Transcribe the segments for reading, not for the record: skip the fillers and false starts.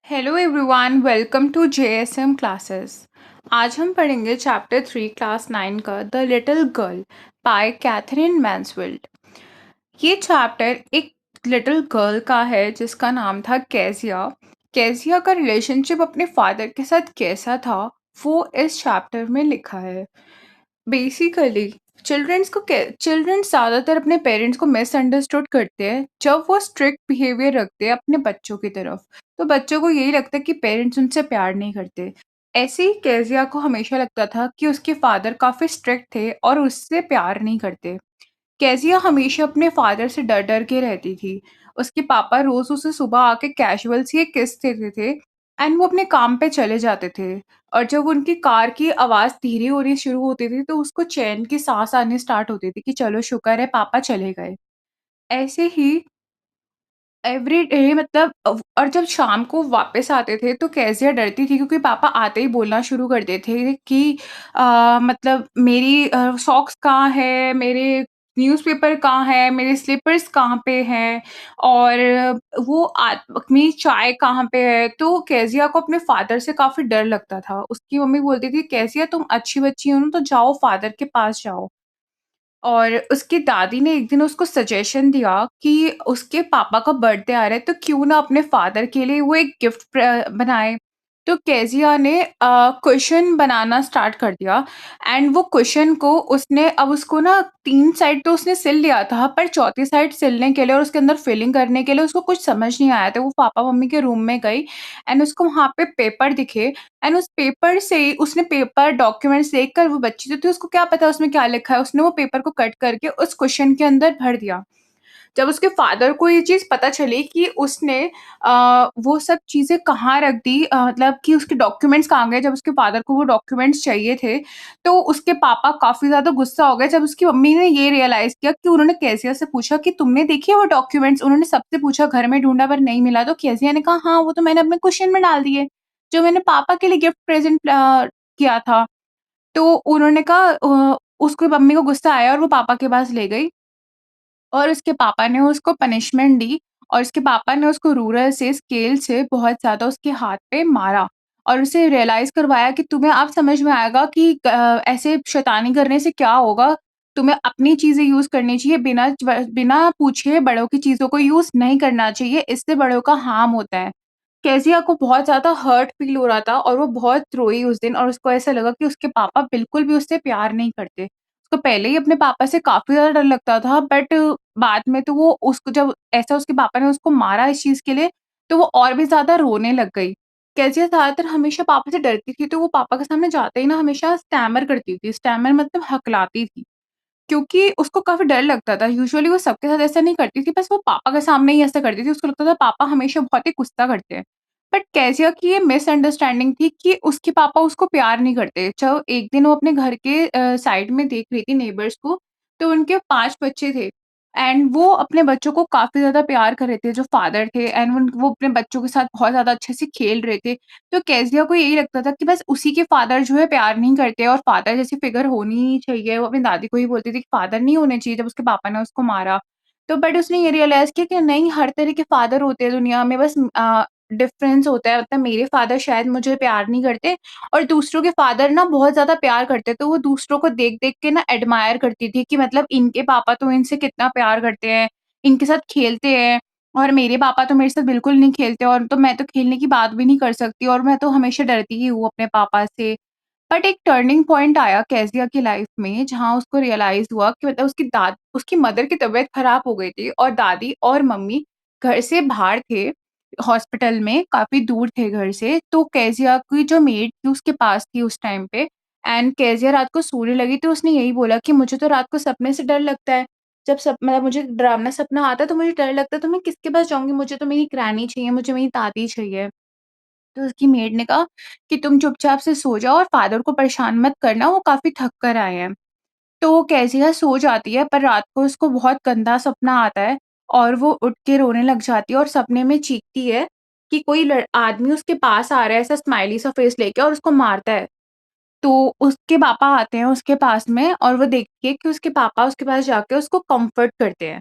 Hello everyone, welcome to JSM classes. आज हम पढ़ेंगे चैप्टर 3 क्लास 9 का the little girl by Katherine Mansfield. ये चैप्टर एक लिटिल गर्ल का है जिसका नाम था केजिया। केजिया का रिलेशनशिप अपने फादर के साथ कैसा था वो इस चैप्टर में लिखा है। बेसिकली चिल्ड्रन ज़्यादातर अपने पेरेंट्स को मिसअंडरस्टूड करते हैं जब वो स्ट्रिक्ट बिहेवियर रखते हैं अपने बच्चों की तरफ। तो बच्चों को यही लगता है कि पेरेंट्स उनसे प्यार नहीं करते। ऐसे ही केजिया को हमेशा लगता था कि उसके फादर काफ़ी स्ट्रिक्ट थे और उससे प्यार नहीं करते। केजिया हमेशा अपने फादर से डर-डर के रहती थी। उसके पापा रोज़ उसे सुबह आके कैजुअल सी एक किस देते थे एंड वो अपने काम पे चले जाते थे। और जब उनकी कार की आवाज़ धीरे होनी शुरू होती थी, तो उसको चैन की साँस आनी स्टार्ट होती थी कि चलो शुक्र है पापा चले गए। ऐसे ही एवरीडे मतलब और जब शाम को वापस आते थे तो केज़िया डरती थी क्योंकि पापा आते ही बोलना शुरू कर देते थे कि मतलब मेरी सॉक्स कहाँ है? मेरे न्यूज़पेपर कहाँ है? मेरे स्लीपर्स कहाँ पे हैं? और मेरी चाय कहाँ पे है? तो केज़िया को अपने फादर से काफ़ी डर लगता था। उसकी मम्मी बोलती थी, "केज़िया तुम अच्छी बच्ची हो ना तो जाओ फादर के पास जाओ।" और उसकी दादी ने एक दिन उसको सजेशन दिया कि उसके पापा का बर्थडे आ रहा है, तो क्यों ना अपने फादर के लिए वो एक गिफ्ट बनाए। तो केज़िया ने कुशन बनाना स्टार्ट कर दिया एंड वो कुशन को उसने अब उसको ना 3 साइड तो उसने सिल लिया था, पर चौथी साइड सिलने के लिए और उसके अंदर फिलिंग करने के लिए उसको कुछ समझ नहीं आया था। वो पापा-मम्मी के रूम में गई एंड उसको वहाँ पे पेपर दिखे एंड उस पेपर से ही उसने पेपर डॉक्यूमेंट्स देखकर वो बच्ची जो थी उसको क्या पता उसमें क्या लिखा है, उसने वो पेपर को कट करके उस क्वेश्चन के अंदर भर दिया। जब उसके फादर को ये चीज़ पता चली कि उसने वो सब चीज़ें कहाँ रख दी मतलब कि उसके डॉक्यूमेंट्स कहाँ गए, जब उसके फादर को वो डॉक्यूमेंट्स चाहिए थे, तो उसके पापा काफ़ी ज़्यादा गुस्सा हो गए जब उसकी मम्मी ने ये रियलाइज़ किया कि उन्होंने केसिया से पूछा कि तुमने देखे वो डॉक्यूमेंट्स? उन्होंने सबसे पूछा, घर में ढूँढा पर नहीं मिला, तो केसिया ने कहा, "हाँ, वो तो मैंने अपने कुशन में डाल दिए, जो मैंने पापा के लिए गिफ्ट प्रेज़ेंट किया था।" तो उन्होंने कहा उसकी मम्मी को गुस्सा आया और वो पापा के पास ले गई। और उसके पापा ने उसको पनिशमेंट दी और उसके पापा ने उसको रूलर से स्केल से बहुत ज़्यादा उसके हाथ पे मारा और उसे रियलाइज़ करवाया कि तुम्हें अब समझ में आएगा कि ऐसे शैतानी करने से क्या होगा। तुम्हें अपनी चीज़ें यूज़ करनी चाहिए, बिना पूछे बड़ों की चीज़ों को यूज़ नहीं करना चाहिए, इससे बड़ों का हार्म होता है। केज़िया को बहुत ज़्यादा हर्ट फ़ील हो रहा था और वो बहुत रोई उस दिन और उसको ऐसा लगा कि उसके पापा बिल्कुल भी उससे प्यार नहीं करते। उसको पहले ही अपने पापा से काफ़ी ज़्यादा डर लगता था, बट बाद में तो वो उसको जब ऐसा उसके पापा ने उसको मारा इस चीज़ के लिए, तो वो और भी ज़्यादा रोने लग गई। केज़िया ज़्यादातर हमेशा पापा से डरती थी, तो वो पापा के सामने जाते ही ना हमेशा स्टैमर करती थी। स्टैमर मतलब हकलाती थी, क्योंकि उसको काफ़ी डर लगता था। यूजुअली वो सबके साथ ऐसा नहीं करती थी, बस वो पापा के सामने ही ऐसा करती थी। उसको लगता था पापा हमेशा बहुत ही गुस्सा करते हैं। बट केज़िया की ये मिसअंडरस्टैंडिंग थी कि उसके पापा उसको प्यार नहीं करते। जब एक दिन वो अपने घर के साइड में देख रही थी नेबर्स को, तो उनके 5 बच्चे थे एंड वो अपने बच्चों को काफ़ी ज़्यादा प्यार कर रहे थे, जो फादर थे एंड वो अपने बच्चों के साथ बहुत ज़्यादा अच्छे से खेल रहे थे। तो केज़िया को यही लगता था कि बस उसी के फादर जो है प्यार नहीं करते और फादर जैसी फिगर होनी ही चाहिए। वो अपनी दादी को ही बोलती थी कि फादर नहीं होने चाहिए जब उसके पापा ने उसको मारा। तो बट उसने ये रियलाइज़ किया कि नहीं, हर तरह के फादर होते हैं दुनिया में, बस डिफरेंस होता है, मतलब मेरे फादर शायद मुझे प्यार नहीं करते और दूसरों के फादर ना बहुत ज़्यादा प्यार करते हैं। तो वो दूसरों को देख-देख के ना एडमायर करती थी कि मतलब इनके पापा तो इनसे कितना प्यार करते हैं, इनके साथ खेलते हैं और मेरे पापा तो मेरे साथ बिल्कुल नहीं खेलते और तो मैं तो खेलने की बात भी नहीं कर सकती और मैं तो हमेशा डरती ही हूँ अपने पापा से। बट एक टर्निंग पॉइंट आया केज़िया की लाइफ में जहाँ उसको रियलाइज़ हुआ कि मतलब उसकी मदर की तबीयत खराब हो गई थी और दादी और मम्मी घर से बाहर थे, हॉस्पिटल में, काफ़ी दूर थे घर से। तो केज़िया की जो मेड थी उसके पास थी उस टाइम पे एंड केज़िया रात को सोने लगी तो उसने यही बोला कि मुझे तो रात को सपने से डर लगता है। जब मतलब मुझे डरावना सपना आता है तो मुझे डर लगता है, तो मैं किसके पास जाऊँगी? मुझे तो मेरी ग्रैनी चाहिए, मुझे मेरी दादी चाहिए। तो उसकी मेड ने कहा कि तुम चुपचाप से सो जाओ और फादर को परेशान मत करना, वो काफ़ी थक कर आए हैं। तो वो कैसिया सो जाती है, पर रात को उसको बहुत गंदा सपना आता है और वो उठ के रोने लग जाती है और सपने में चीखती है कि कोई आदमी उसके पास आ रहा है ऐसा स्माइली सा फेस लेके और उसको मारता है। तो उसके पापा आते हैं उसके पास में और वो देखती है कि उसके पापा उसके पास जाके उसको कम्फर्ट करते हैं।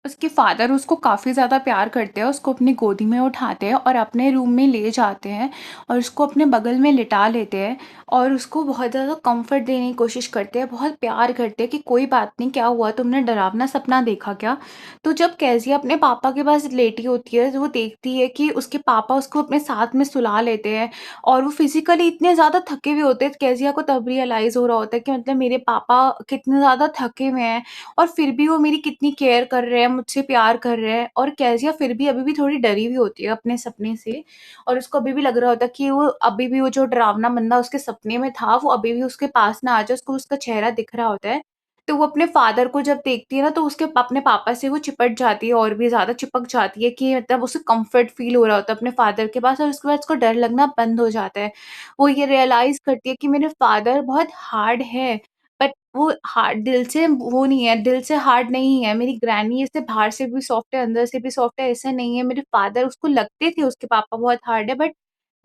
उसके फादर उसको काफ़ी ज़्यादा प्यार करते हैं, उसको अपनी गोदी में उठाते हैं और अपने रूम में ले जाते हैं और उसको अपने बगल में लिटा लेते हैं और उसको बहुत ज़्यादा कम्फ़र्ट देने की कोशिश करते हैं, बहुत प्यार करते हैं कि कोई बात नहीं, क्या हुआ, तुमने डरावना सपना देखा क्या? तो जब कैज़िया अपने पापा के पास लेटी होती है, तो वो देखती है कि उसके पापा उसको अपने साथ में सुला लेते हैं और वो फिज़िकली इतने ज़्यादा थके हुए होते हैं, कैज़िया को तब रियलाइज़ हो रहा होता है कि मतलब मेरे पापा कितने ज़्यादा थके हुए हैं और फिर भी वो मेरी कितनी केयर कर रहे हैं, मुझसे प्यार कर रहे हैं और कैज़िया फिर भी अभी भी थोड़ी डरी हुई होती है अपने सपने से और उसको अभी भी लग रहा होता है कि वो अभी भी वो जो डरावना बंदा उसके सपने में था, वो अभी भी उसके पास ना आ जाए, उसको उसका चेहरा दिख रहा होता है। तो वो अपने फादर को जब देखती है ना, तो उसके अपने पापा से वो चिपट जाती है और भी ज़्यादा चिपक जाती है कि मतलब उसे कम्फ़र्ट फ़ील हो रहा होता है अपने फादर के पास और उसके बाद उसको डर लगना बंद हो जाता है। वो ये रियलाइज़ करती है कि मेरे फादर बहुत हार्ड है, बट वो हार्ड दिल से वो नहीं है, दिल से हार्ड नहीं है। मेरी ग्रैनी ऐसे बाहर से भी सॉफ्ट है, अंदर से भी सॉफ्ट है, ऐसा नहीं है। मेरे फादर उसको लगते थे उसके पापा बहुत हार्ड है, बट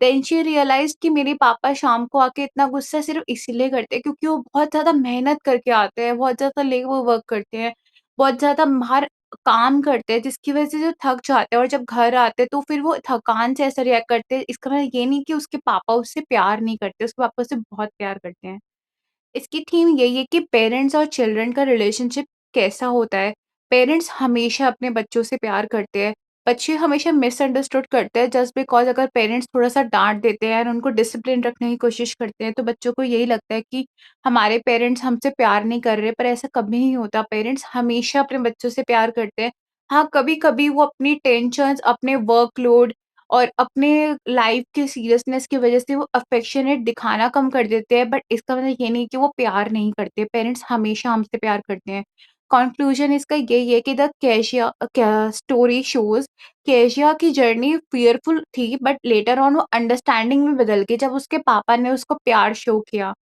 देन शी रियलाइज़्ड कि मेरे पापा शाम को आके इतना गुस्सा सिर्फ़ इसीलिए करते हैं क्योंकि वो बहुत ज़्यादा मेहनत करके आते हैं, बहुत ज़्यादा लेबर वर्क करते हैं, बहुत ज़्यादा बाहर काम करते हैं, जिसकी वज़ह से वो थक जाते हैं और जब घर आते हैं तो फिर वो थकान से ऐसा रिएक्ट करते हैं। इसका मतलब ये नहीं कि उसके पापा उससे प्यार नहीं करते, उसके पापा उससे बहुत प्यार करते हैं। इसकी थीम यही है कि पेरेंट्स और चिल्ड्रन का रिलेशनशिप कैसा होता है। पेरेंट्स हमेशा अपने बच्चों से प्यार करते हैं। बच्चे हमेशा मिसअंडरस्टूड करते हैं जस्ट बिकॉज़ अगर पेरेंट्स थोड़ा-सा डाँट देते हैं और उनको डिसिप्लिन रखने की कोशिश करते हैं, तो बच्चों को यही लगता है कि हमारे पेरेंट्स हमसे प्यार नहीं कर रहे, पर ऐसा कभी नहीं होता। पेरेंट्स हमेशा अपने बच्चों से प्यार करते हैं। हाँ, कभी-कभी वो अपनी टेंशन्स, अपने वर्कलोड और अपने लाइफ के सीरियसनेस की वजह से वो अफ़ेक्शनेट दिखाना कम कर देते हैं, बट इसका मतलब ये नहीं कि वो प्यार नहीं करते, पेरेंट्स हमेशा हमसे प्यार करते हैं। कॉन्क्लूज़न इसका यही है कि द कैशिया क्या स्टोरी शोज़ केशिया की जर्नी फ़ियरफुल थी, बट लेटर ऑन वो अंडरस्टैंडिंग में बदल गई जब उसके पापा ने उसको प्यार शो किया।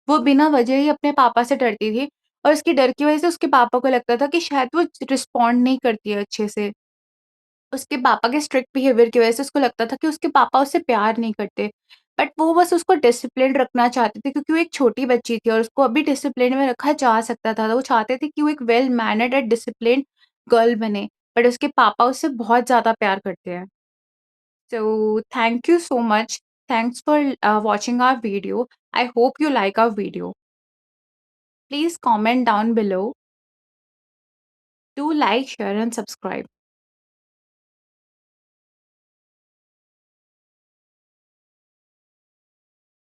वो बिना वजह ही अपने पापा से डरती थी और उसकी डर की वजह से उसके पापा को लगता था कि शायद वो रिस्पॉन्ड नहीं करती है अच्छे से। उसके पापा के स्ट्रिक्ट बिहेवियर की वजह से उसको लगता था कि उसके पापा उससे प्यार नहीं करते। बट वो बस उसको डिसिप्लिन्ड रखना चाहते थे क्योंकि वो एक छोटी बच्ची थी और उसको अभी डिसिप्लिन में रखा जा सकता था। तो वो चाहते थे कि वो एक well mannered and disciplined girl बने। बट उसके पापा उससे बहुत ज़्यादा प्यार करते हैं। So thank you so much. Thanks for watching our video. I hope you like our video. Please comment down below. Do like, share and subscribe.